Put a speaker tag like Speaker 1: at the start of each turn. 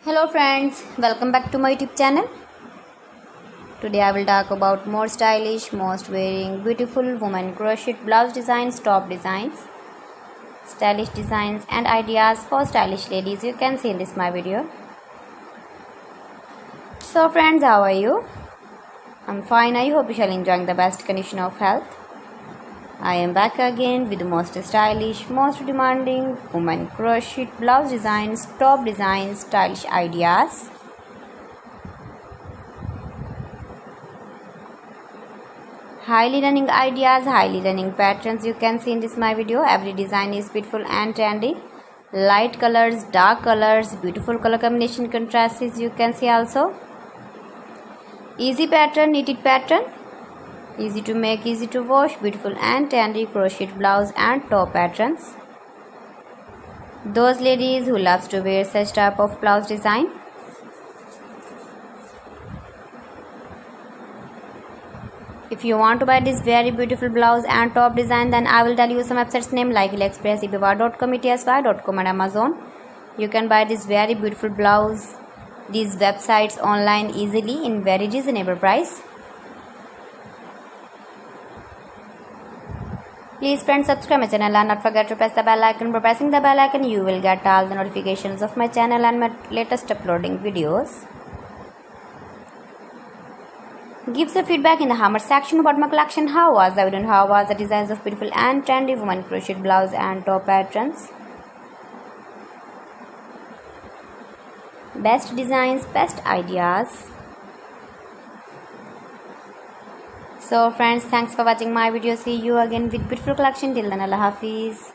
Speaker 1: Hello friends, welcome back to my YouTube channel. Today I will talk about more stylish, most wearing, beautiful women crochet blouse designs, top designs, stylish designs and ideas for stylish ladies. You can see in this my video. So friends, how are you? I'm fine. I hope you shall enjoying the best condition of health. I am back again with the most stylish, most demanding women crochet blouse designs, top designs, stylish ideas. Highly running ideas, highly running patterns you can see in this my video. Every design is beautiful and trendy. Light colors, dark colors, beautiful color combination contrasts you can see also. Easy pattern, knitted pattern. Easy to make, easy to wash, beautiful and trendy crochet blouse and top patterns. Those ladies who loves to wear such type of blouse design. If you want to buy this very beautiful blouse and top design, then I will tell you some websites name like AliExpress, eBay.com, ETSY.com and Amazon. You can buy this very beautiful blouse, these websites online easily in very reasonable price. Please friends, subscribe my channel and not forget to press the bell icon. By pressing the bell icon, you will get all the notifications of my channel and my latest uploading videos. Give the feedback in the comment section about my collection. How was the video and how was the designs of beautiful and trendy women crochet blouse and top patterns. Best designs, best ideas. So friends, thanks for watching my video. See you again with beautiful collection. Till then, Allah Hafiz.